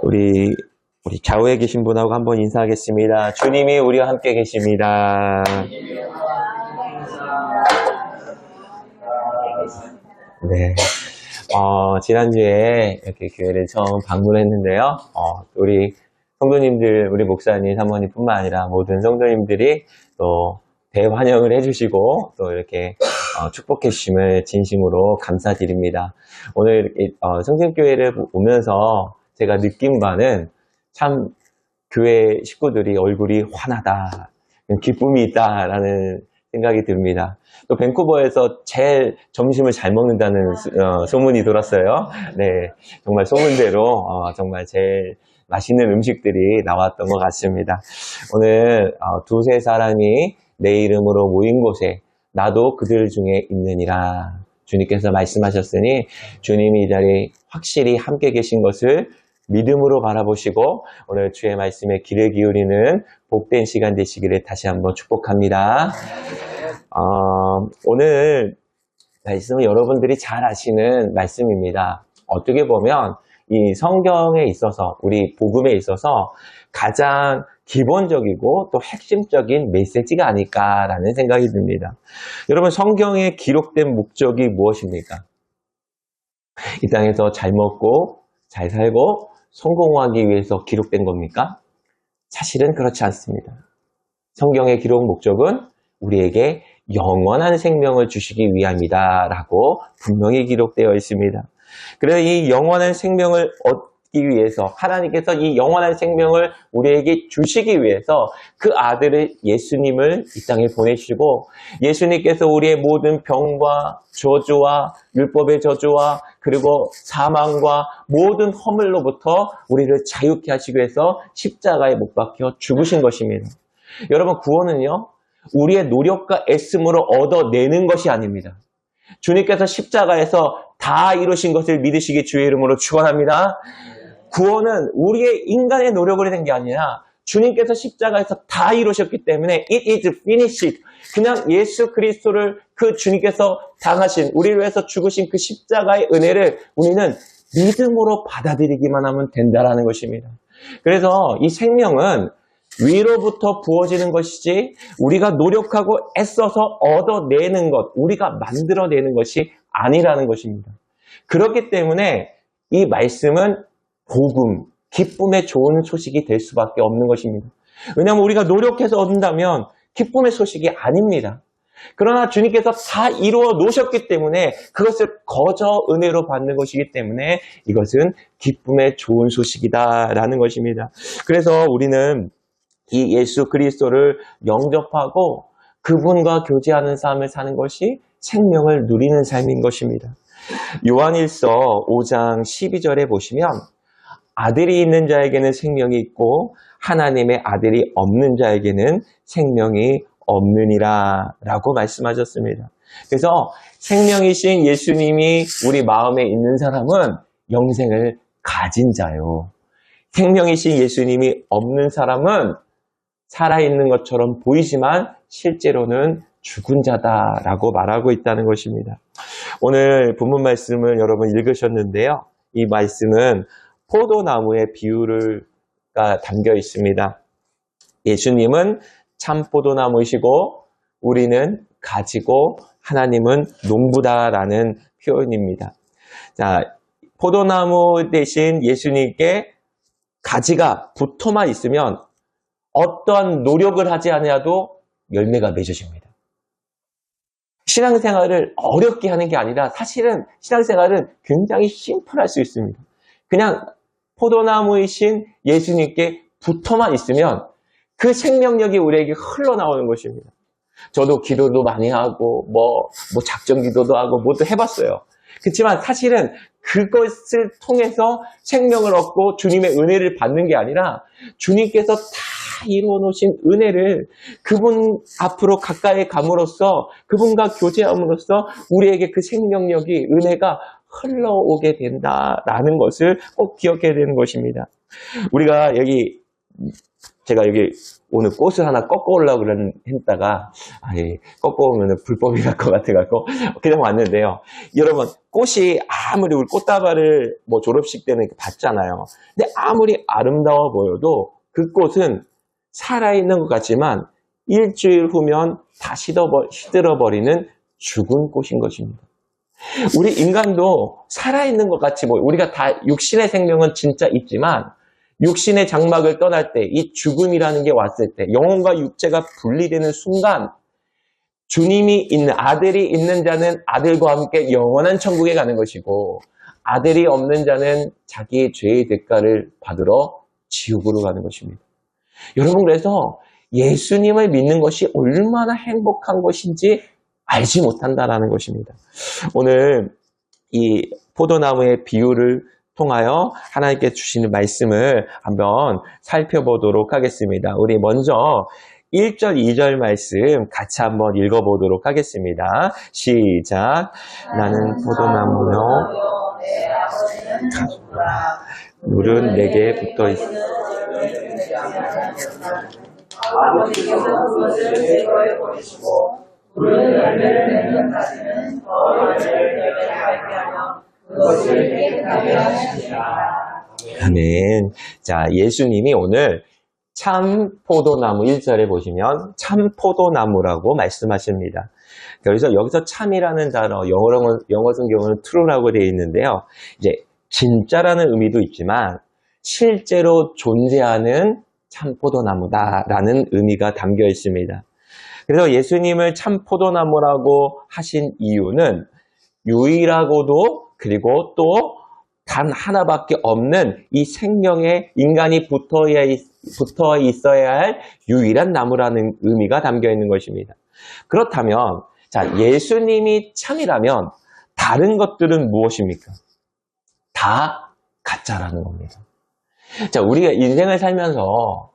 우리 좌우에 계신 분하고 한번 인사하겠습니다. 주님이 우리와 함께 계십니다. 네. 지난주에 이렇게 교회를 처음 방문했는데요. 우리 성도님들, 우리 목사님, 사모님뿐만 아니라 모든 성도님들이 또 대환영을 해주시고 또 이렇게 축복해 주심을 진심으로 감사드립니다. 오늘 성심교회를 오면서 제가 느낀 바는 참 교회 식구들이 얼굴이 환하다, 기쁨이 있다라는 생각이 듭니다. 또 밴쿠버에서 제일 점심을 잘 먹는다는 소문이 돌았어요. 네, 정말 소문대로 정말 제일 맛있는 음식들이 나왔던 것 같습니다. 오늘 두세 사람이 내 이름으로 모인 곳에 나도 그들 중에 있느니라 주님께서 말씀하셨으니 주님이 이 자리에 확실히 함께 계신 것을 믿음으로 바라보시고 오늘 주의 말씀에 귀를 기울이는 복된 시간 되시기를 다시 한번 축복합니다. 오늘 말씀은 여러분들이 잘 아시는 말씀입니다. 어떻게 보면 이 성경에 있어서 우리 복음에 있어서 가장 기본적이고 또 핵심적인 메시지가 아닐까라는 생각이 듭니다. 여러분, 성경에 기록된 목적이 무엇입니까? 이 땅에서 잘 먹고 잘 살고 성공하기 위해서 기록된 겁니까? 사실은 그렇지 않습니다. 성경의 기록 목적은 우리에게 영원한 생명을 주시기 위함이다 라고 분명히 기록되어 있습니다. 그래서 이 영원한 생명을 얻기 위해서 하나님께서 이 영원한 생명을 우리에게 주시기 위해서 그 아들을 예수님을 이 땅에 보내시고 예수님께서 우리의 모든 병과 저주와 율법의 저주와 그리고 사망과 모든 허물로부터 우리를 자유케 하시기 위해서 십자가에 못 박혀 죽으신 것입니다. 여러분, 구원은요 우리의 노력과 애씀으로 얻어내는 것이 아닙니다. 주님께서 십자가에서 다 이루신 것을 믿으시기 주의 이름으로 축원합니다. 구원은 우리의 인간의 노력으로 된 게 아니라 주님께서 십자가에서 다 이루셨기 때문에 it is finished. 그냥 예수 그리스도를 그 주님께서 당하신 우리를 위해서 죽으신 그 십자가의 은혜를 우리는 믿음으로 받아들이기만 하면 된다라는 것입니다. 그래서 이 생명은 위로부터 부어지는 것이지 우리가 노력하고 애써서 얻어내는 것, 우리가 만들어내는 것이 아니라는 것입니다. 그렇기 때문에 이 말씀은 복음, 기쁨의 좋은 소식이 될 수밖에 없는 것입니다. 왜냐하면 우리가 노력해서 얻는다면 기쁨의 소식이 아닙니다. 그러나 주님께서 다 이루어 놓으셨기 때문에 그것을 거저 은혜로 받는 것이기 때문에 이것은 기쁨의 좋은 소식이다라는 것입니다. 그래서 우리는 이 예수 그리스도를 영접하고 그분과 교제하는 삶을 사는 것이 생명을 누리는 삶인 것입니다. 요한일서 5장 12절에 보시면 아들이 있는 자에게는 생명이 있고 하나님의 아들이 없는 자에게는 생명이 없느니라 라고 말씀하셨습니다. 그래서 생명이신 예수님이 우리 마음에 있는 사람은 영생을 가진 자요. 생명이신 예수님이 없는 사람은 살아있는 것처럼 보이지만 실제로는 죽은 자다라고 말하고 있다는 것입니다. 오늘 본문 말씀을 여러분 읽으셨는데요. 이 말씀은 포도나무의 비유가 담겨 있습니다. 예수님은 참 포도나무이시고 우리는 가지고 하나님은 농부다라는 표현입니다. 자, 포도나무 대신 예수님께 가지가 붙어만 있으면 어떠한 노력을 하지 않아도 열매가 맺어집니다. 신앙생활을 어렵게 하는 게 아니라 사실은 신앙생활은 굉장히 심플할 수 있습니다. 그냥 포도나무이신 예수님께 붙어만 있으면 그 생명력이 우리에게 흘러나오는 것입니다. 저도 기도도 많이 하고 뭐 작전 기도도 하고 뭐도 해봤어요. 그렇지만 사실은 그것을 통해서 생명을 얻고 주님의 은혜를 받는 게 아니라 주님께서 다 이루어 놓으신 은혜를 그분 앞으로 가까이 감으로써 그분과 교제함으로써 우리에게 그 생명력이 은혜가 흘러오게 된다라는 것을 꼭 기억해야 되는 것입니다. 우리가 여기 제가 여기 오늘 꽃을 하나 꺾어 오려고 했다가, 꺾어 오면 불법이 날 것 같아갖고, 그냥 왔는데요. 여러분, 꽃이 아무리 우리 꽃다발을 뭐 졸업식 때는 이렇게 받잖아요. 근데 아무리 아름다워 보여도 그 꽃은 살아있는 것 같지만 일주일 후면 다 시들어버리는 죽은 꽃인 것입니다. 우리 인간도 살아있는 것 같이 우리가 다 육신의 생명은 진짜 있지만 육신의 장막을 떠날 때 이 죽음이라는 게 왔을 때 영혼과 육체가 분리되는 순간 주님이 있는 아들이 있는 자는 아들과 함께 영원한 천국에 가는 것이고 아들이 없는 자는 자기의 죄의 대가를 받으러 지옥으로 가는 것입니다. 여러분 그래서 예수님을 믿는 것이 얼마나 행복한 것인지 알지 못한다라는 것입니다. 오늘 이 포도나무의 비유를 통하여 하나님께 주시는 말씀을 한번 살펴보도록 하겠습니다. 우리 먼저 1절, 2절 말씀 같이 한번 읽어보도록 하겠습니다. 시작. 나는 포도나무요. 물은 내게 붙어 있어. 아버지께서 그것을 제거해 버리시고 물은 열매를 맺는 가지는 더 열매를 맺게 하여 그것을 깨끗하게 하시리라. 아멘. 자, 예수님이 오늘 참 포도나무 1절에 보시면 참 포도나무라고 말씀하십니다. 그래서 여기서 참이라는 단어, 영어 성경은 true라고 되어 있는데요. 이제 진짜라는 의미도 있지만 실제로 존재하는 참 포도나무다라는 의미가 담겨 있습니다. 그래서 예수님을 참 포도나무라고 하신 이유는 유일하고도 그리고 또 단 하나밖에 없는 이 생명에 인간이 붙어 있어야 할 유일한 나무라는 의미가 담겨 있는 것입니다. 그렇다면 자, 예수님이 참이라면 다른 것들은 무엇입니까? 다 가짜라는 겁니다. 자, 우리가 인생을 살면서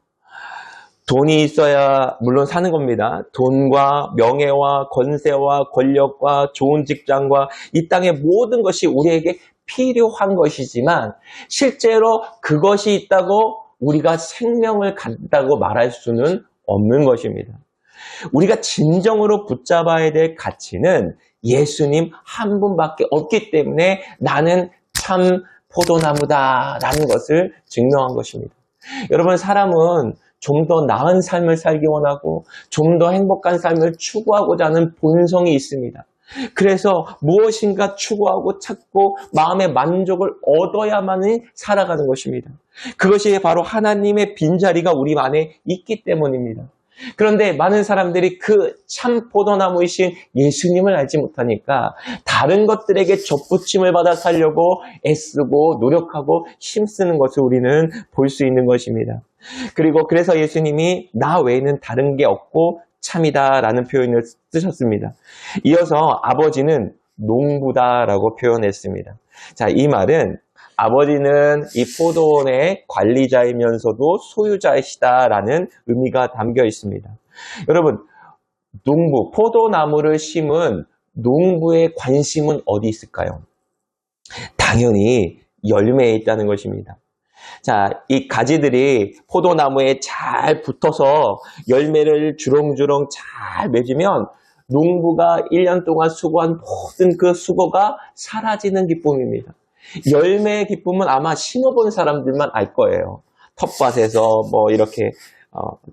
돈이 있어야 물론 사는 겁니다. 돈과 명예와 권세와 권력과 좋은 직장과 이 땅의 모든 것이 우리에게 필요한 것이지만 실제로 그것이 있다고 우리가 생명을 갖다고 말할 수는 없는 것입니다. 우리가 진정으로 붙잡아야 될 가치는 예수님 한 분밖에 없기 때문에 나는 참 포도나무다라는 것을 증명한 것입니다. 여러분, 사람은 좀 더 나은 삶을 살기 원하고 좀 더 행복한 삶을 추구하고자 하는 본성이 있습니다. 그래서 무엇인가 추구하고 찾고 마음의 만족을 얻어야만이 살아가는 것입니다. 그것이 바로 하나님의 빈자리가 우리 안에 있기 때문입니다. 그런데 많은 사람들이 그 참 포도나무이신 예수님을 알지 못하니까 다른 것들에게 접붙임을 받아 살려고 애쓰고 노력하고 힘쓰는 것을 우리는 볼 수 있는 것입니다. 그리고 그래서 예수님이 나 외에는 다른 게 없고 참이다라는 표현을 쓰셨습니다. 이어서 아버지는 농부다라고 표현했습니다. 자, 이 말은 아버지는 이 포도원의 관리자이면서도 소유자이시다라는 의미가 담겨 있습니다. 여러분, 농부, 포도나무를 심은 농부의 관심은 어디 있을까요? 당연히 열매에 있다는 것입니다. 자, 이 가지들이 포도나무에 잘 붙어서 열매를 주렁주렁 잘 맺으면 농부가 1년 동안 수고한 모든 그 수고가 사라지는 기쁨입니다. 열매의 기쁨은 아마 심어본 사람들만 알 거예요. 텃밭에서 뭐 이렇게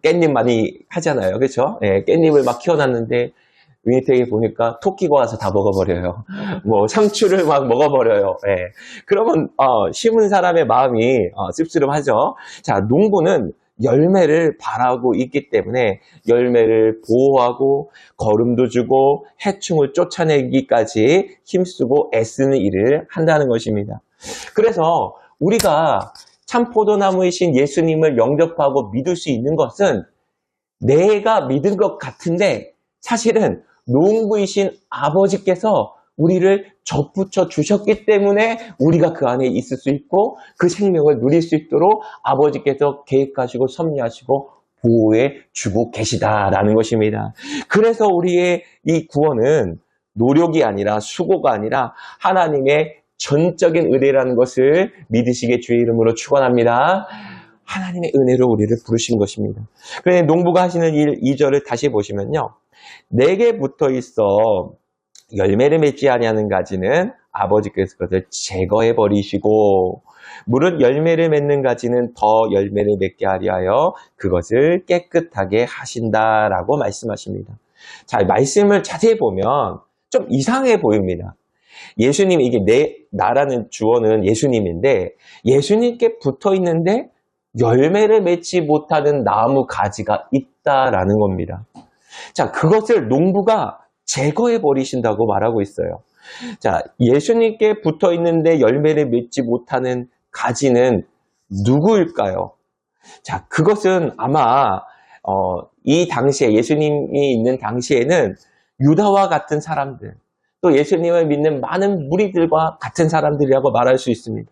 깻잎 많이 하잖아요. 그렇죠? 예, 깻잎을 막 키워놨는데 위니텍에 보니까 토끼가 와서 다 먹어버려요. 뭐 상추를 막 먹어버려요. 예. 그러면 심은 사람의 마음이 씁쓸하죠. 자, 농부는 열매를 바라고 있기 때문에 열매를 보호하고 거름도 주고 해충을 쫓아내기까지 힘쓰고 애쓰는 일을 한다는 것입니다. 그래서 우리가 참 포도나무이신 예수님을 영접하고 믿을 수 있는 것은 내가 믿은 것 같은데 사실은 농부이신 아버지께서 우리를 접붙여 주셨기 때문에 우리가 그 안에 있을 수 있고 그 생명을 누릴 수 있도록 아버지께서 계획하시고 섭리하시고 보호해 주고 계시다라는 것입니다. 그래서 우리의 이 구원은 노력이 아니라 수고가 아니라 하나님의 전적인 은혜라는 것을 믿으시게 주의 이름으로 축원합니다. 하나님의 은혜로 우리를 부르신 것입니다. 그런데 농부가 하시는 일 2절을 다시 보시면요. 내게 붙어 있어 열매를 맺지 아니하는 가지는 아버지께서 그것을 제거해 버리시고 무릇 열매를 맺는 가지는 더 열매를 맺게 하려 하여 그것을 깨끗하게 하신다라고 말씀하십니다. 자, 말씀을 자세히 보면 좀 이상해 보입니다. 예수님, 이게 나라는 주어는 예수님인데 예수님께 붙어 있는데 열매를 맺지 못하는 나무 가지가 있다라는 겁니다. 자, 그것을 농부가 제거해 버리신다고 말하고 있어요. 자, 예수님께 붙어 있는데 열매를 맺지 못하는 가지는 누구일까요? 자, 그것은 아마 이 당시에 예수님이 있는 당시에는 유다와 같은 사람들, 또 예수님을 믿는 많은 무리들과 같은 사람들이라고 말할 수 있습니다.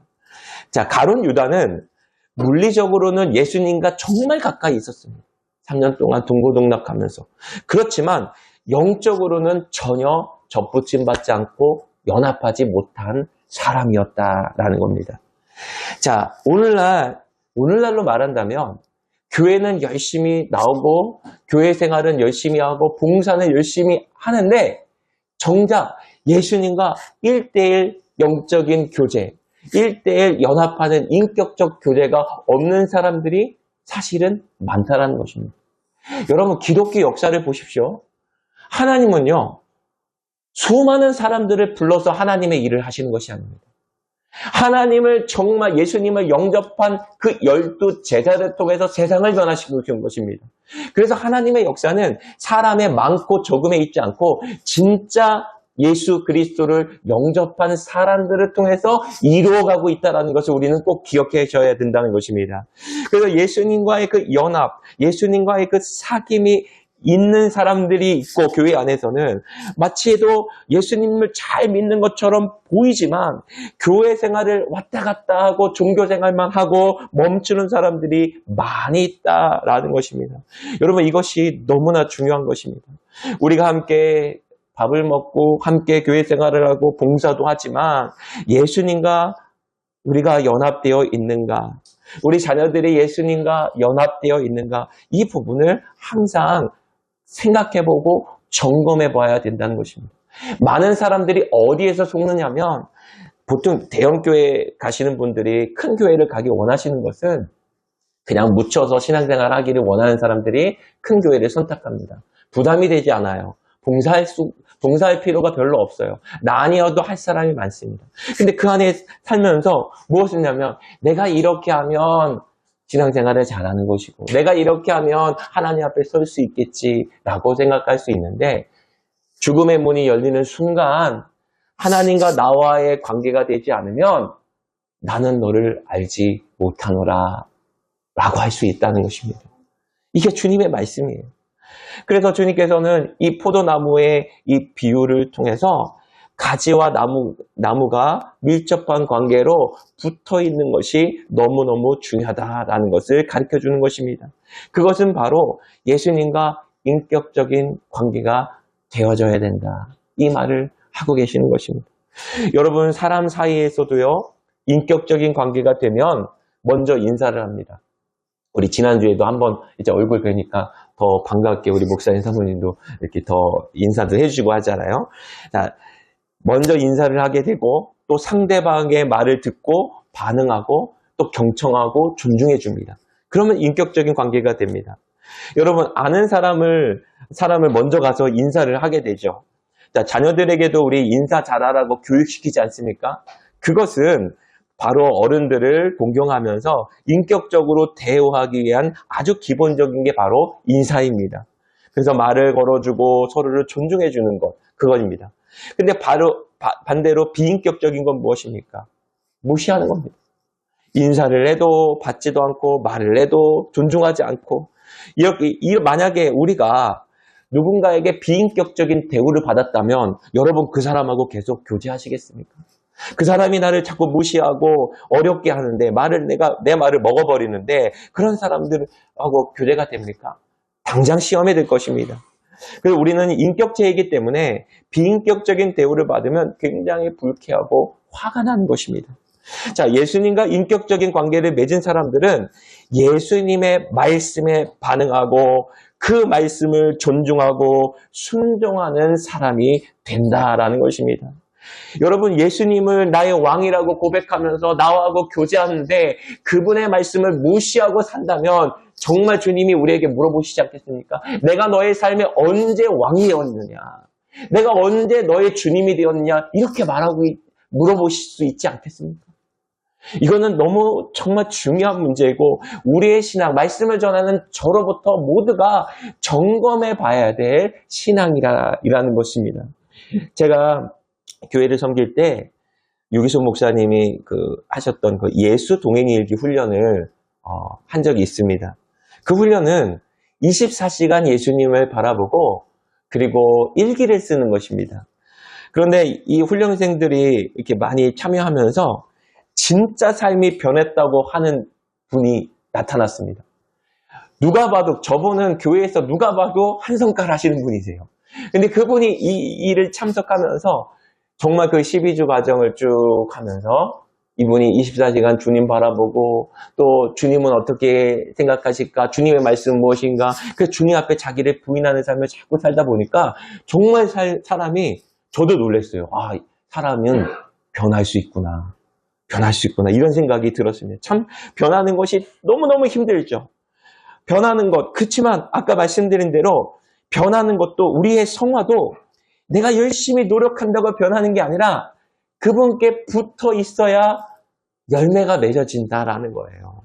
자, 가룟 유다는 물리적으로는 예수님과 정말 가까이 있었습니다. 3년 동안 동고동락하면서. 그렇지만 영적으로는 전혀 접붙임 받지 않고 연합하지 못한 사람이었다라는 겁니다. 자, 오늘날로 말한다면 교회는 열심히 나오고 교회 생활은 열심히 하고 봉사는 열심히 하는데 정작 예수님과 1대1 영적인 교제, 1대1 연합하는 인격적 교제가 없는 사람들이 사실은 많다는 것입니다. 여러분, 기독교 역사를 보십시오. 하나님은요, 수많은 사람들을 불러서 하나님의 일을 하시는 것이 아닙니다. 하나님을 정말 예수님을 영접한 그 12 제자를 통해서 세상을 변화시키는 것입니다. 그래서 하나님의 역사는 사람의 많고 적음에 있지 않고 진짜 예수 그리스도를 영접한 사람들을 통해서 이루어가고 있다는 것을 우리는 꼭 기억해줘야 된다는 것입니다. 그래서 예수님과의 그 연합, 예수님과의 그 사귐이 있는 사람들이 있고 교회 안에서는 마치도 예수님을 잘 믿는 것처럼 보이지만 교회 생활을 왔다 갔다 하고 종교 생활만 하고 멈추는 사람들이 많이 있다라는 것입니다. 여러분, 이것이 너무나 중요한 것입니다. 우리가 함께 밥을 먹고 함께 교회 생활을 하고 봉사도 하지만 예수님과 우리가 연합되어 있는가? 우리 자녀들이 예수님과 연합되어 있는가? 이 부분을 항상 생각해보고 점검해봐야 된다는 것입니다. 많은 사람들이 어디에서 속느냐면 보통 대형교회 가시는 분들이 큰 교회를 가기 원하시는 것은 그냥 묻혀서 신앙생활 하기를 원하는 사람들이 큰 교회를 선택합니다. 부담이 되지 않아요. 봉사할 필요가 별로 없어요. 나 아니어도 할 사람이 많습니다. 근데 그 안에 살면서 무엇을 했냐면 내가 이렇게 하면 신앙생활을 잘하는 것이고 내가 이렇게 하면 하나님 앞에 설 수 있겠지라고 생각할 수 있는데 죽음의 문이 열리는 순간 하나님과 나와의 관계가 되지 않으면 나는 너를 알지 못하노라 라고 할 수 있다는 것입니다. 이게 주님의 말씀이에요. 그래서 주님께서는 이 포도나무의 이 비유를 통해서 가지와 나무가 밀접한 관계로 붙어 있는 것이 너무너무 중요하다라는 것을 가르쳐 주는 것입니다. 그것은 바로 예수님과 인격적인 관계가 되어져야 된다. 이 말을 하고 계시는 것입니다. 여러분, 사람 사이에서도요, 인격적인 관계가 되면 먼저 인사를 합니다. 우리 지난주에도 한번 이제 얼굴 뵈니까 더 반갑게 우리 목사님 사모님도 이렇게 더 인사도 해주시고 하잖아요. 자, 먼저 인사를 하게 되고 또 상대방의 말을 듣고 반응하고 또 경청하고 존중해 줍니다. 그러면 인격적인 관계가 됩니다. 여러분, 아는 사람을 먼저 가서 인사를 하게 되죠. 자, 자녀들에게도 우리 인사 잘하라고 교육시키지 않습니까? 그것은 바로 어른들을 공경하면서 인격적으로 대우하기 위한 아주 기본적인 게 바로 인사입니다. 그래서 말을 걸어주고 서로를 존중해 주는 것, 그것입니다. 근데 바로 반대로 비인격적인 건 무엇입니까? 무시하는 겁니다. 인사를 해도 받지도 않고 말을 해도 존중하지 않고 만약에 우리가 누군가에게 비인격적인 대우를 받았다면 여러분 그 사람하고 계속 교제하시겠습니까? 그 사람이 나를 자꾸 무시하고 어렵게 하는데 내 말을 먹어버리는데 그런 사람들하고 교제가 됩니까? 당장 시험에 들 것입니다. 그래서 우리는 인격체이기 때문에 비인격적인 대우를 받으면 굉장히 불쾌하고 화가 나는 것입니다. 자, 예수님과 인격적인 관계를 맺은 사람들은 예수님의 말씀에 반응하고 그 말씀을 존중하고 순종하는 사람이 된다라는 것입니다. 여러분, 예수님을 나의 왕이라고 고백하면서 나하고 교제하는데 그분의 말씀을 무시하고 산다면 정말 주님이 우리에게 물어보시지 않겠습니까? 내가 너의 삶에 언제 왕이 되었느냐? 내가 언제 너의 주님이 되었느냐? 이렇게 물어보실 수 있지 않겠습니까? 이거는 너무 정말 중요한 문제이고 우리의 신앙, 말씀을 전하는 저로부터 모두가 점검해 봐야 될 신앙이라는 것입니다. 제가 교회를 섬길 때 유기순 목사님이 하셨던 예수 동행일기 훈련을 한 적이 있습니다. 그 훈련은 24시간 예수님을 바라보고 그리고 일기를 쓰는 것입니다. 그런데 이 훈련생들이 이렇게 많이 참여하면서 진짜 삶이 변했다고 하는 분이 나타났습니다. 누가 봐도, 저분은 교회에서 누가 봐도 한 성깔 하시는 분이세요. 근데 그분이 이 일을 참석하면서 정말 그 12주 과정을 쭉 하면서 이분이 24시간 주님 바라보고 또 주님은 어떻게 생각하실까? 주님의 말씀은 무엇인가? 그 주님 앞에 자기를 부인하는 삶을 자꾸 살다 보니까 정말 사람이, 저도 놀랐어요. 아, 사람은 변할 수 있구나. 변할 수 있구나. 이런 생각이 들었습니다. 참 변하는 것이 너무너무 힘들죠. 변하는 것. 그렇지만 아까 말씀드린 대로 변하는 것도 우리의 성화도 내가 열심히 노력한다고 변하는 게 아니라 그분께 붙어 있어야 열매가 맺어진다라는 거예요.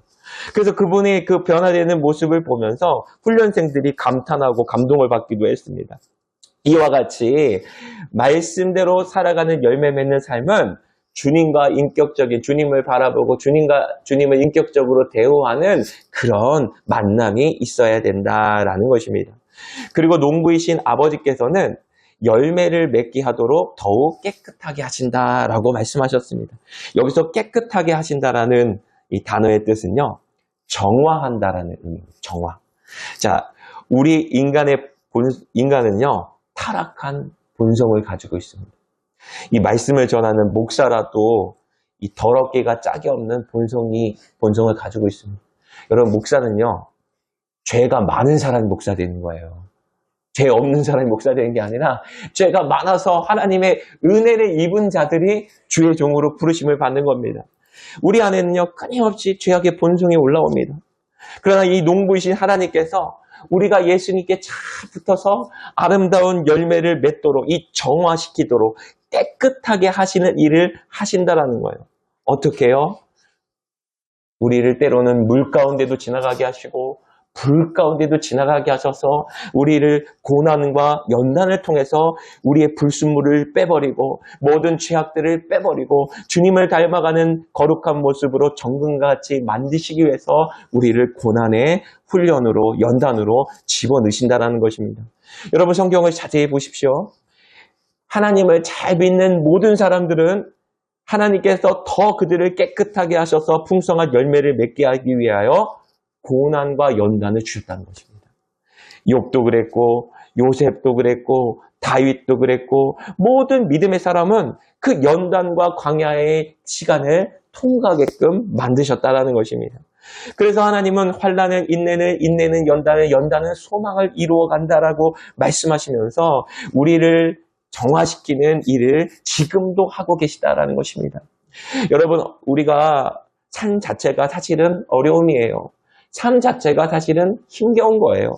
그래서 그분의 그 변화되는 모습을 보면서 훈련생들이 감탄하고 감동을 받기도 했습니다. 이와 같이 말씀대로 살아가는 열매 맺는 삶은 주님과 인격적인, 주님을 바라보고 주님을 인격적으로 대우하는 그런 만남이 있어야 된다라는 것입니다. 그리고 농부이신 아버지께서는 열매를 맺게 하도록 더욱 깨끗하게 하신다라고 말씀하셨습니다. 여기서 깨끗하게 하신다라는 이 단어의 뜻은요, 정화한다라는 의미입니다. 정화. 자, 우리 인간은요, 타락한 본성을 가지고 있습니다. 이 말씀을 전하는 목사라도 이 더럽게가 짝이 없는 본성을 가지고 있습니다. 여러분, 목사는요, 죄가 많은 사람이 목사 되는 거예요. 죄 없는 사람이 목사 되는 게 아니라 죄가 많아서 하나님의 은혜를 입은 자들이 주의 종으로 부르심을 받는 겁니다. 우리 안에는요, 끊임없이 죄악의 본성이 올라옵니다. 그러나 이 농부이신 하나님께서 우리가 예수님께 잘 붙어서 아름다운 열매를 맺도록, 이 정화시키도록 깨끗하게 하시는 일을 하신다라는 거예요. 어떻게 해요? 우리를 때로는 물 가운데도 지나가게 하시고 불 가운데도 지나가게 하셔서 우리를 고난과 연단을 통해서 우리의 불순물을 빼버리고 모든 죄악들을 빼버리고 주님을 닮아가는 거룩한 모습으로 정금같이 만드시기 위해서 우리를 고난의 훈련으로, 연단으로 집어넣으신다는 것입니다. 여러분, 성경을 자세히 보십시오. 하나님을 잘 믿는 모든 사람들은 하나님께서 더 그들을 깨끗하게 하셔서 풍성한 열매를 맺게 하기 위하여 고난과 연단을 주셨다는 것입니다. 욥도 그랬고 요셉도 그랬고 다윗도 그랬고 모든 믿음의 사람은 그 연단과 광야의 시간을 통과하게끔 만드셨다는 것입니다. 그래서 하나님은 환난을 인내는 연단을, 연단은 소망을 이루어 간다라고 말씀하시면서 우리를 정화시키는 일을 지금도 하고 계시다라는 것입니다. 여러분, 우리가 삶 자체가 사실은 어려움이에요. 삶 자체가 사실은 힘겨운 거예요.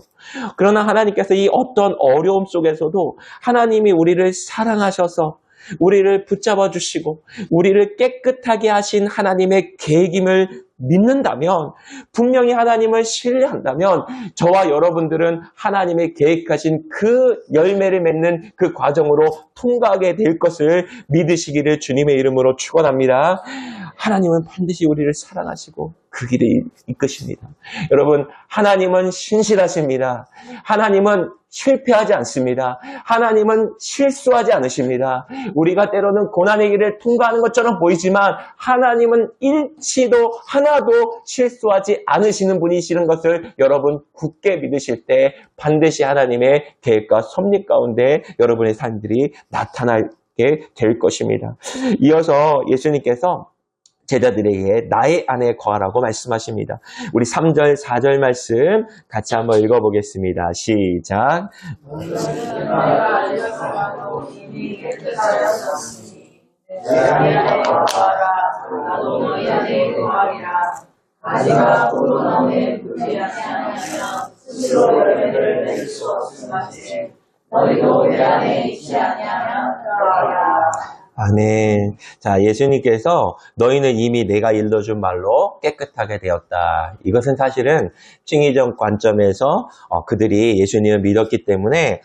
그러나 하나님께서 이 어떤 어려움 속에서도 하나님이 우리를 사랑하셔서 우리를 붙잡아 주시고 우리를 깨끗하게 하신 하나님의 계획임을 믿는다면, 분명히 하나님을 신뢰한다면 저와 여러분들은 하나님의 계획하신 그 열매를 맺는 그 과정으로 통과하게 될 것을 믿으시기를 주님의 이름으로 축원합니다. 하나님은 반드시 우리를 사랑하시고 그 길에 이끄십니다. 여러분, 하나님은 신실하십니다. 하나님은 실패하지 않습니다. 하나님은 실수하지 않으십니다. 우리가 때로는 고난의 길을 통과하는 것처럼 보이지만 하나님은 일치도 하나도 실수하지 않으시는 분이시는 것을 여러분 굳게 믿으실 때 반드시 하나님의 계획과 섭리 가운데 여러분의 삶들이 나타나게 될 것입니다. 이어서 예수님께서 제자들에게 나의 안에 거하라고 말씀하십니다. 우리 3절, 4절 말씀 같이 한번 읽어보겠습니다. 시작. 가지가 포도나무에 물지 아니하면 스스로 열매를 맺을 수 없음같이 너희도 내 안에 있지 아니하면 그러하라. 아멘. 자, 예수님께서 너희는 이미 내가 일러준 말로 깨끗하게 되었다. 이것은 사실은 칭의적 관점에서 그들이 예수님을 믿었기 때문에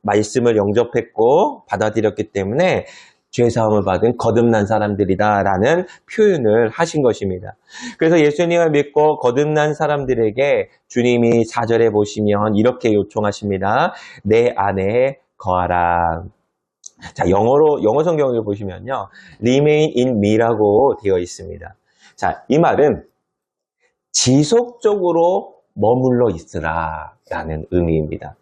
말씀을 영접했고 받아들였기 때문에 죄사함을 받은 거듭난 사람들이다라는 표현을 하신 것입니다. 그래서 예수님을 믿고 거듭난 사람들에게 주님이 4절에 보시면 이렇게 요청하십니다. 내 안에 거하라. 자, 영어 성경을 보시면요. remain in me라고 되어 있습니다. 자, 이 말은 지속적으로 머물러 있으라 라는 의미입니다.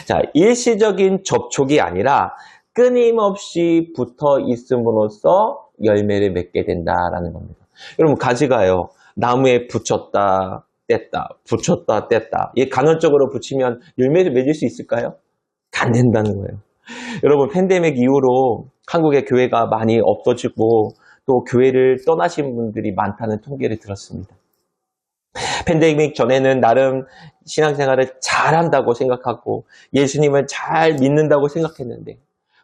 자, 일시적인 접촉이 아니라 끊임없이 붙어 있음으로써 열매를 맺게 된다라는 겁니다. 여러분, 가지가요, 나무에 붙였다, 뗐다, 붙였다, 뗐다. 이게 간헐적으로 붙이면 열매를 맺을 수 있을까요? 안 된다는 거예요. 여러분, 팬데믹 이후로 한국의 교회가 많이 없어지고 또 교회를 떠나신 분들이 많다는 통계를 들었습니다. 팬데믹 전에는 나름 신앙생활을 잘한다고 생각하고 예수님을 잘 믿는다고 생각했는데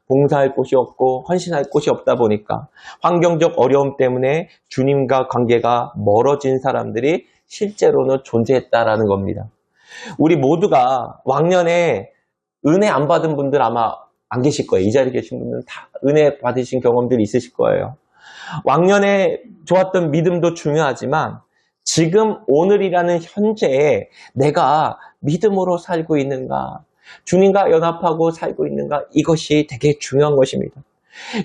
봉사할 곳이 없고 헌신할 곳이 없다 보니까 환경적 어려움 때문에 주님과 관계가 멀어진 사람들이 실제로는 존재했다라는 겁니다. 우리 모두가 왕년에 은혜 안 받은 분들 아마 안 계실 거예요. 이 자리에 계신 분들은 다 은혜 받으신 경험들이 있으실 거예요. 왕년에 좋았던 믿음도 중요하지만 지금 오늘이라는 현재에 내가 믿음으로 살고 있는가, 주님과 연합하고 살고 있는가, 이것이 되게 중요한 것입니다.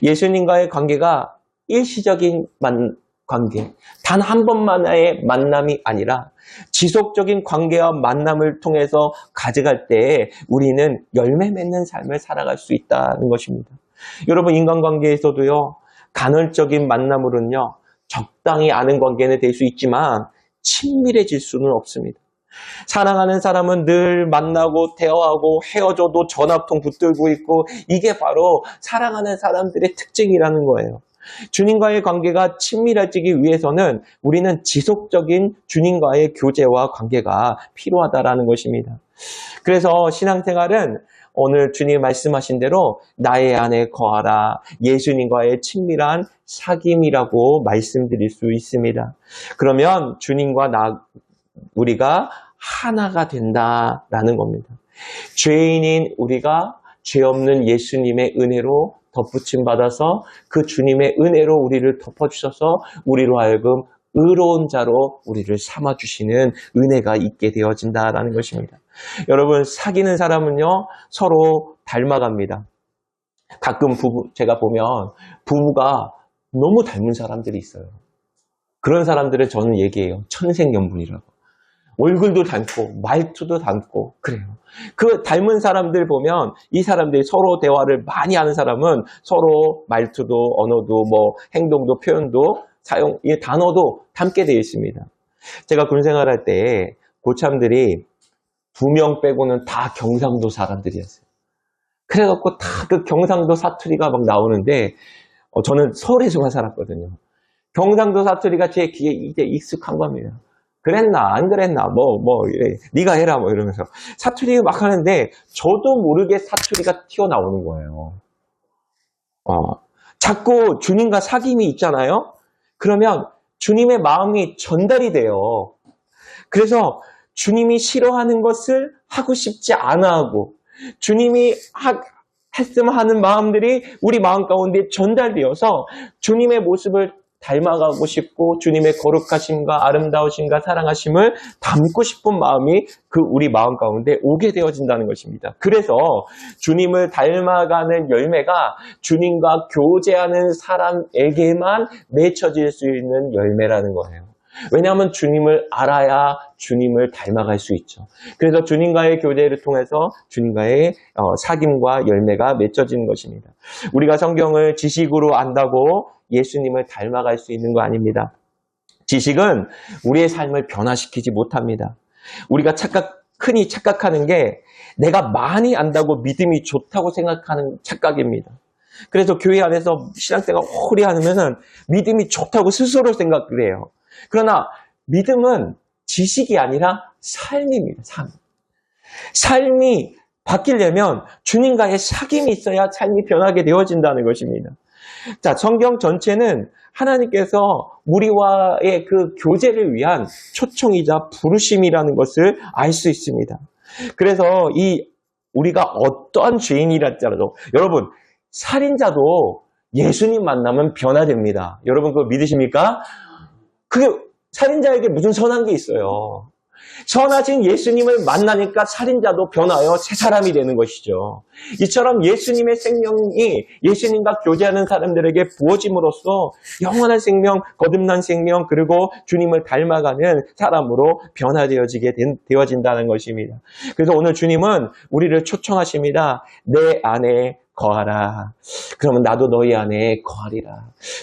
예수님과의 관계가 일시적인 관계, 단 한 번만의 만남이 아니라 지속적인 관계와 만남을 통해서 가져갈 때 우리는 열매 맺는 삶을 살아갈 수 있다는 것입니다. 여러분, 인간관계에서도요, 간헐적인 만남으로는요, 적당히 아는 관계는 될 수 있지만 친밀해질 수는 없습니다. 사랑하는 사람은 늘 만나고 대화하고 헤어져도 전화통 붙들고 있고, 이게 바로 사랑하는 사람들의 특징이라는 거예요. 주님과의 관계가 친밀해지기 위해서는 우리는 지속적인 주님과의 교제와 관계가 필요하다라는 것입니다. 그래서 신앙생활은 오늘 주님 말씀하신 대로 나의 안에 거하라, 예수님과의 친밀한 사귐이라고 말씀드릴 수 있습니다. 그러면 주님과 우리가 하나가 된다라는 겁니다. 죄인인 우리가 죄 없는 예수님의 은혜로 덧붙임 받아서 그 주님의 은혜로 우리를 덮어주셔서 우리로 하여금 의로운 자로 우리를 삼아주시는 은혜가 있게 되어진다라는 것입니다. 여러분, 사귀는 사람은요, 서로 닮아갑니다. 가끔 제가 보면 부부가 너무 닮은 사람들이 있어요. 그런 사람들을 저는 얘기해요. 천생연분이라고. 얼굴도 닮고 말투도 닮고 그래요. 그 닮은 사람들 보면 이 사람들이 서로 대화를 많이 하는 사람은 서로 말투도 언어도 뭐 행동도 표현도 이 단어도 닮게 되어 있습니다. 제가 군 생활할 때 고참들이 2명 빼고는 다 경상도 사람들이었어요. 그래갖고 다 그 경상도 사투리가 막 나오는데 저는 서울에서만 살았거든요. 경상도 사투리가 제 귀에 이제 익숙한 겁니다. 그랬나 안 그랬나 네가 해라 이러면서 사투리 막 하는데 저도 모르게 사투리가 튀어나오는 거예요. 자꾸 주님과 사귐이 있잖아요. 그러면 주님의 마음이 전달이 돼요. 그래서 주님이 싫어하는 것을 하고 싶지 않아 하고 주님이 했으면 하는 마음들이 우리 마음 가운데 전달되어서 주님의 모습을 닮아가고 싶고 주님의 거룩하심과 아름다우심과 사랑하심을 담고 싶은 마음이 우리 마음 가운데 오게 되어진다는 것입니다. 그래서 주님을 닮아가는 열매가 주님과 교제하는 사람에게만 맺혀질 수 있는 열매라는 거예요. 왜냐하면 주님을 알아야 주님을 닮아갈 수 있죠. 그래서 주님과의 교제를 통해서 주님과의 사귐과 열매가 맺혀지는 것입니다. 우리가 성경을 지식으로 안다고 예수님을 닮아갈 수 있는 거 아닙니다. 지식은 우리의 삶을 변화시키지 못합니다. 우리가 흔히 착각하는 게 내가 많이 안다고 믿음이 좋다고 생각하는 착각입니다. 그래서 교회 안에서 신앙생활 오래 하면은 믿음이 좋다고 스스로 생각을 해요. 그러나 믿음은 지식이 아니라 삶입니다. 삶이 바뀌려면 주님과의 사귐이 있어야 삶이 변하게 되어진다는 것입니다. 자, 성경 전체는 하나님께서 우리와의 그 교제를 위한 초청이자 부르심이라는 것을 알 수 있습니다. 그래서 우리가 어떠한 죄인이랄지라도 여러분 살인자도 예수님 만나면 변화됩니다. 여러분 그거 믿으십니까? 그게 살인자에게 무슨 선한 게 있어요. 선하신 예수님을 만나니까 살인자도 변하여 새 사람이 되는 것이죠. 이처럼 예수님의 생명이 예수님과 교제하는 사람들에게 부어짐으로써 영원한 생명, 거듭난 생명, 그리고 주님을 닮아가는 사람으로 되어진다는 것입니다. 그래서 오늘 주님은 우리를 초청하십니다. 내 안에 거하라. 그러면 나도 너희 안에 거하리라.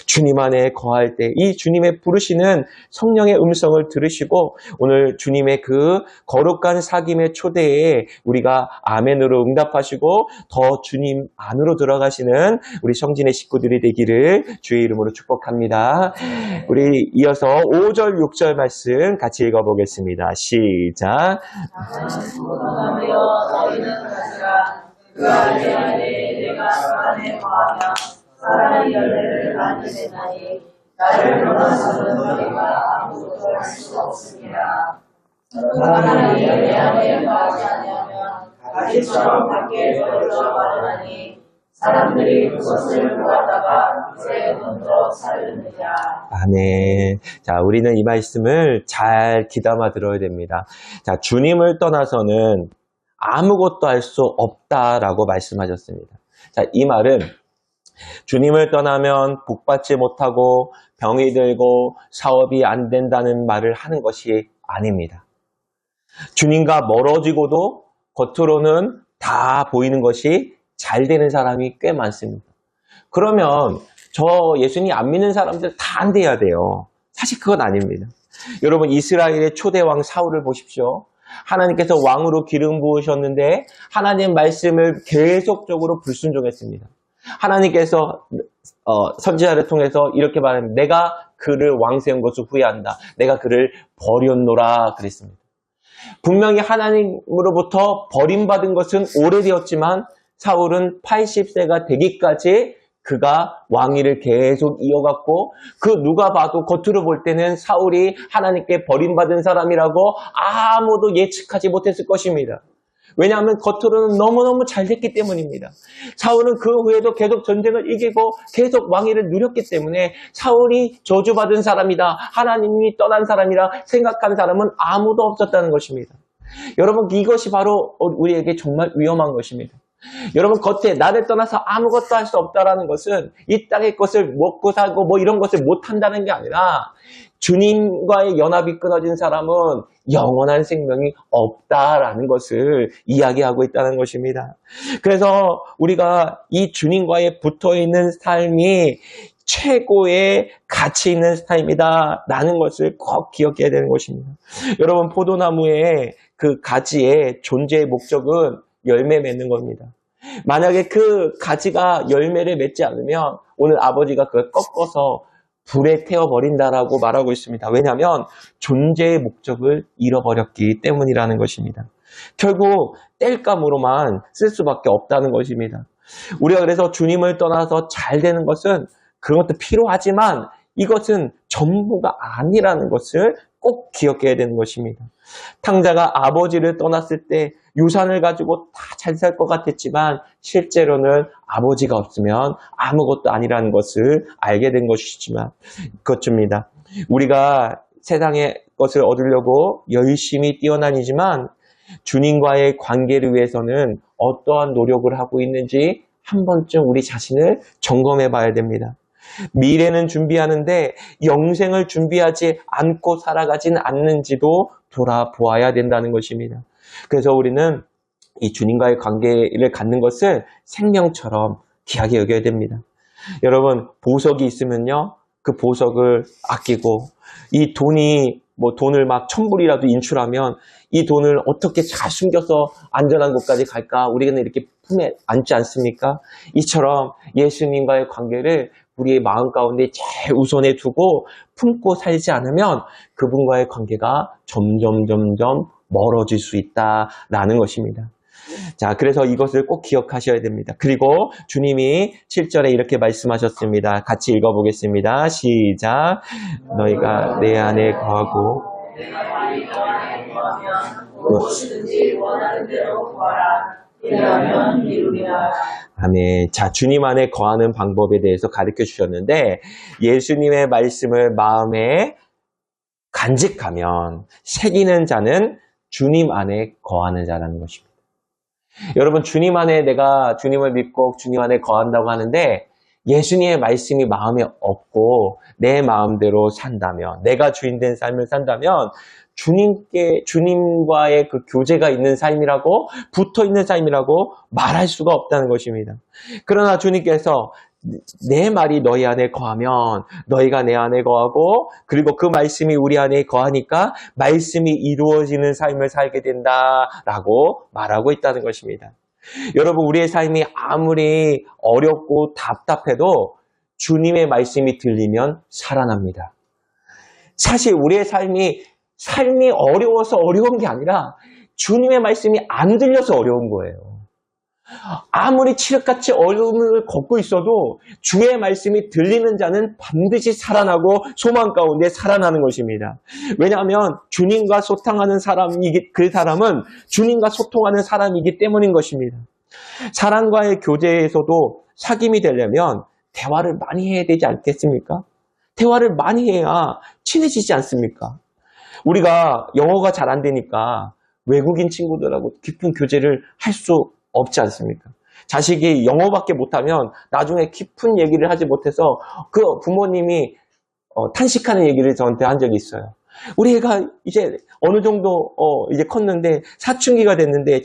주님 안에 거할 때 이 주님의 부르시는 성령의 음성을 들으시고 오늘 주님의 그 거룩한 사귐의 초대에 우리가 아멘으로 응답하시고 더 주님 안으로 들어가시는 우리 성진의 식구들이 되기를 주의 이름으로 축복합니다. 우리 이어서 5절, 6절 말씀 같이 읽어보겠습니다. 시작. 그 안에 내가 안에 거하며 사랑의 열매를 맺게 되나니 나를 떠나서는 너희가 아무것도 할 수 없으니라. 사랑의 열매 안에 거하지 아니하면 가지처럼 밖에 떨어져 마르나니 사람들이 그것을 보았다가 불에 던져 살르느니라. 아멘. 자, 우리는 이 말씀을 잘 귀담아 들어야 됩니다. 자, 주님을 떠나서는 아무것도 할 수 없다라고 말씀하셨습니다. 자, 이 말은 주님을 떠나면 복받지 못하고 병이 들고 사업이 안 된다는 말을 하는 것이 아닙니다. 주님과 멀어지고도 겉으로는 다 보이는 것이 잘 되는 사람이 꽤 많습니다. 그러면 저 예수님 안 믿는 사람들 다 안 돼야 돼요. 사실 그건 아닙니다. 여러분 이스라엘의 초대왕 사울을 보십시오. 하나님께서 왕으로 기름 부으셨는데 하나님 말씀을 계속적으로 불순종했습니다. 하나님께서 선지자를 통해서 이렇게 말합니다. 내가 그를 왕 세운 것을 후회한다. 내가 그를 버렸노라 그랬습니다. 분명히 하나님으로부터 버림받은 것은 오래되었지만 사울은 80세가 되기까지 그가 왕위를 계속 이어갔고 그 누가 봐도 겉으로 볼 때는 사울이 하나님께 버림받은 사람이라고 아무도 예측하지 못했을 것입니다. 왜냐하면 겉으로는 너무너무 잘 됐기 때문입니다. 사울은 그 후에도 계속 전쟁을 이기고 계속 왕위를 누렸기 때문에 사울이 저주받은 사람이다, 하나님이 떠난 사람이라 생각한 사람은 아무도 없었다는 것입니다. 여러분 이것이 바로 우리에게 정말 위험한 것입니다. 여러분 겉에 나를 떠나서 아무것도 할 수 없다라는 것은 이 땅의 것을 먹고 살고 뭐 이런 것을 못한다는 게 아니라 주님과의 연합이 끊어진 사람은 영원한 생명이 없다라는 것을 이야기하고 있다는 것입니다. 그래서 우리가 이 주님과의 붙어있는 삶이 최고의 가치 있는 삶이다 라는 것을 꼭 기억해야 되는 것입니다. 여러분 포도나무의 그 가지의 존재의 목적은 열매 맺는 겁니다. 만약에 그 가지가 열매를 맺지 않으면 오늘 아버지가 그걸 꺾어서 불에 태워버린다라고 말하고 있습니다. 왜냐하면 존재의 목적을 잃어버렸기 때문이라는 것입니다. 결국 땔감으로만 쓸 수밖에 없다는 것입니다. 우리가 그래서 주님을 떠나서 잘 되는 것은 그것도 필요하지만 이것은 전부가 아니라는 것을 꼭 기억해야 되는 것입니다. 탕자가 아버지를 떠났을 때 유산을 가지고 다 잘 살 것 같았지만 실제로는 아버지가 없으면 아무것도 아니라는 것을 알게 된 것이지만 그것입니다. 우리가 세상의 것을 얻으려고 열심히 뛰어다니지만 주님과의 관계를 위해서는 어떠한 노력을 하고 있는지 한 번쯤 우리 자신을 점검해 봐야 됩니다. 미래는 준비하는데 영생을 준비하지 않고 살아가진 않는지도 돌아보아야 된다는 것입니다. 그래서 우리는 이 주님과의 관계를 갖는 것을 생명처럼 귀하게 여겨야 됩니다. 여러분, 보석이 있으면요, 그 보석을 아끼고, 이 돈이, 돈을 막 1,000불이라도 인출하면 이 돈을 어떻게 잘 숨겨서 안전한 곳까지 갈까? 우리는 이렇게 품에 안지 않습니까? 이처럼 예수님과의 관계를 우리의 마음 가운데 제일 우선에 두고 품고 살지 않으면 그분과의 관계가 점점 멀어질 수 있다라는 것입니다. 자, 그래서 이것을 꼭 기억하셔야 됩니다. 그리고 주님이 7절에 이렇게 말씀하셨습니다. 같이 읽어보겠습니다. 시작. 너희가 내 안에 거하고 무엇이든지 원하는 대로 구하라. 그리하면 이루리라. 아멘. 자, 주님 안에 거하는 방법에 대해서 가르쳐 주셨는데 예수님의 말씀을 마음에 간직하면 새기는 자는 주님 안에 거하는 자라는 것입니다. 여러분, 주님 안에 내가 주님을 믿고 주님 안에 거한다고 하는데 예수님의 말씀이 마음에 없고 내 마음대로 산다면, 내가 주인된 삶을 산다면 주님과의 그 교제가 있는 삶이라고, 붙어 있는 삶이라고 말할 수가 없다는 것입니다. 그러나 주님께서 내 말이 너희 안에 거하면 너희가 내 안에 거하고, 그리고 그 말씀이 우리 안에 거하니까 말씀이 이루어지는 삶을 살게 된다라고 말하고 있다는 것입니다. 여러분, 우리의 삶이 아무리 어렵고 답답해도 주님의 말씀이 들리면 살아납니다. 사실 우리의 삶이 어려워서 어려운 게 아니라 주님의 말씀이 안 들려서 어려운 거예요. 아무리 칠흑같이 어려움을 걷고 있어도 주의 말씀이 들리는 자는 반드시 살아나고 소망 가운데 살아나는 것입니다. 왜냐하면 주님과 소통하는 그 사람은 주님과 소통하는 사람이기 때문인 것입니다. 사람과의 교제에서도 사귐이 되려면 대화를 많이 해야 되지 않겠습니까? 대화를 많이 해야 친해지지 않습니까? 우리가 영어가 잘 안 되니까 외국인 친구들하고 깊은 교제를 할 수 없지 않습니까? 자식이 영어밖에 못하면 나중에 깊은 얘기를 하지 못해서 그 부모님이 탄식하는 얘기를 저한테 한 적이 있어요. 우리 애가 이제 어느 정도 이제 컸는데 사춘기가 됐는데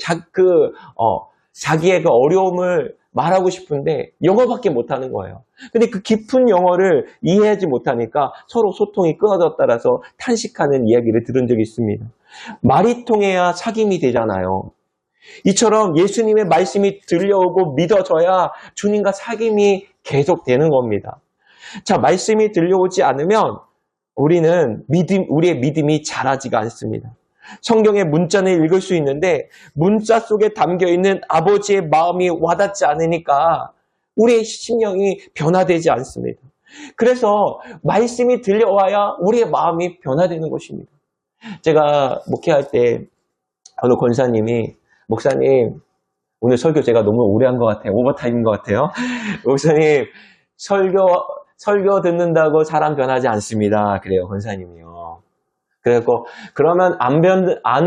자기의 그 어려움을 말하고 싶은데 영어밖에 못하는 거예요. 근데 그 깊은 영어를 이해하지 못하니까 서로 소통이 끊어졌다라서 탄식하는 이야기를 들은 적이 있습니다. 말이 통해야 사귐이 되잖아요. 이처럼 예수님의 말씀이 들려오고 믿어져야 주님과 사귐이 계속되는 겁니다. 자, 말씀이 들려오지 않으면 우리의 믿음이 자라지가 않습니다. 성경의 문자는 읽을 수 있는데 문자 속에 담겨있는 아버지의 마음이 와닿지 않으니까 우리의 심령이 변화되지 않습니다. 그래서 말씀이 들려와야 우리의 마음이 변화되는 것입니다. 제가 목회할 때 어느 권사님이, 목사님, 오늘 설교 제가 너무 오래 한 것 같아요. 오버타임인 것 같아요. 목사님, 설교 듣는다고 사람 변하지 않습니다. 그래요, 권사님이요. 그래갖고, 그러면 안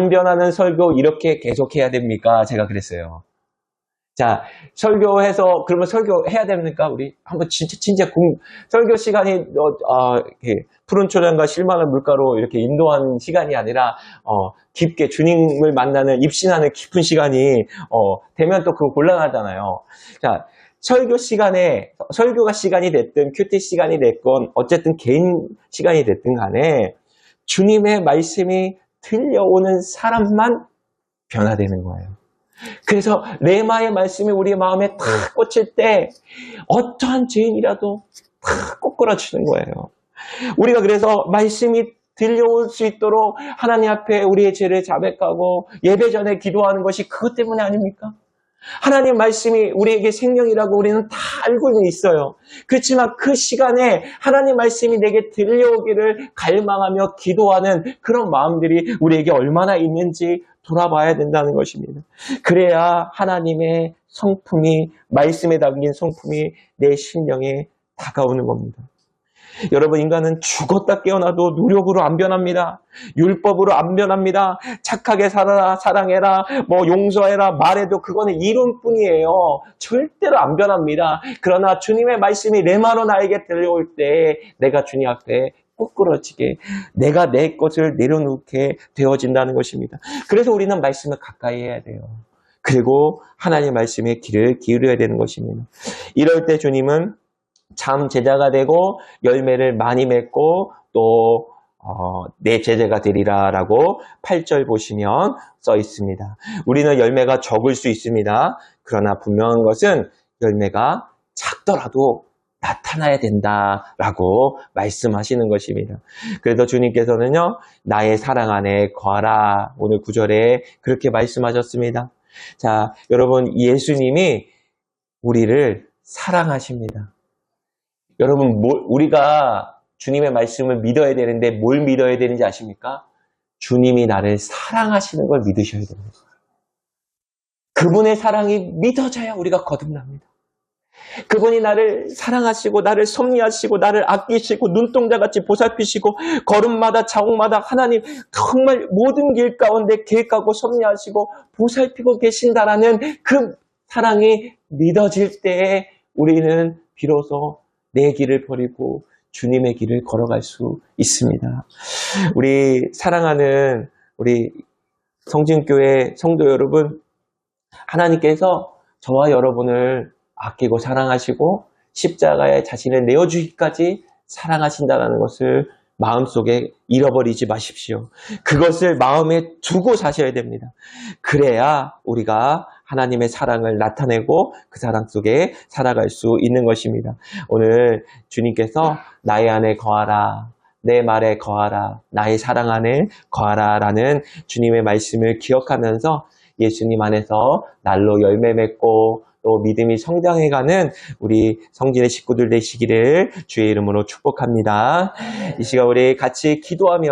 변하는 설교 이렇게 계속 해야 됩니까? 제가 그랬어요. 자, 그러면 설교 해야 됩니까? 우리 한번 진짜 설교 시간이, 푸른 초장과 실만한 물가로 이렇게 인도하는 시간이 아니라, 깊게 주님을 만나는, 입신하는 깊은 시간이, 되면 또 그거 곤란하잖아요. 자, 설교가 시간이 됐든, 큐티 시간이 됐건, 어쨌든 개인 시간이 됐든 간에, 주님의 말씀이 들려오는 사람만 변화되는 거예요. 그래서 레마의 말씀이 우리 마음에 탁 꽂힐 때 어떠한 죄인이라도 탁 꼬꾸라치는 거예요. 우리가 그래서 말씀이 들려올 수 있도록 하나님 앞에 우리의 죄를 자백하고 예배 전에 기도하는 것이 그것 때문에 아닙니까? 하나님 말씀이 우리에게 생명이라고 우리는 다 알고는 있어요. 그렇지만 그 시간에 하나님 말씀이 내게 들려오기를 갈망하며 기도하는 그런 마음들이 우리에게 얼마나 있는지 돌아봐야 된다는 것입니다. 그래야 하나님의 성품이, 말씀에 담긴 성품이 내 심령에 다가오는 겁니다. 여러분, 인간은 죽었다 깨어나도 노력으로 안 변합니다. 율법으로 안 변합니다. 착하게 살아라, 사랑해라, 용서해라 말해도 그거는 이론뿐이에요. 절대로 안 변합니다. 그러나 주님의 말씀이 레마로 나에게 들려올 때 내가 주님 앞에 꼬꾸러지게, 내가 내 것을 내려놓게 되어진다는 것입니다. 그래서 우리는 말씀을 가까이 해야 돼요. 그리고 하나님의 말씀에 귀를 기울여야 되는 것입니다. 이럴 때 주님은 참 제자가 되고 열매를 많이 맺고 또 내 제자가 되리라 라고 8절 보시면 써 있습니다. 우리는 열매가 적을 수 있습니다. 그러나 분명한 것은 열매가 작더라도 나타나야 된다라고 말씀하시는 것입니다. 그래서 주님께서는요, 나의 사랑 안에 거하라. 오늘 9절에 그렇게 말씀하셨습니다. 자, 여러분, 예수님이 우리를 사랑하십니다. 여러분, 우리가 주님의 말씀을 믿어야 되는데 뭘 믿어야 되는지 아십니까? 주님이 나를 사랑하시는 걸 믿으셔야 됩니다. 그분의 사랑이 믿어져야 우리가 거듭납니다. 그분이 나를 사랑하시고 나를 섭리하시고 나를 아끼시고 눈동자같이 보살피시고 걸음마다 자국마다 하나님 정말 모든 길 가운데 계획하고 섭리하시고 보살피고 계신다라는 그 사랑이 믿어질 때에 우리는 비로소 내 길을 버리고 주님의 길을 걸어갈 수 있습니다. 우리 사랑하는 우리 성진교회 성도 여러분, 하나님께서 저와 여러분을 아끼고 사랑하시고 십자가에 자신을 내어주기까지 사랑하신다는 것을 마음속에 잃어버리지 마십시오. 그것을 마음에 두고 사셔야 됩니다. 그래야 우리가 하나님의 사랑을 나타내고 그 사랑 속에 살아갈 수 있는 것입니다. 오늘 주님께서 나의 안에 거하라, 내 말에 거하라, 나의 사랑 안에 거하라 라는 주님의 말씀을 기억하면서 예수님 안에서 날로 열매 맺고 또 믿음이 성장해가는 우리 성진의 식구들 되시기를 주의 이름으로 축복합니다. 이 시간 우리 같이 기도하며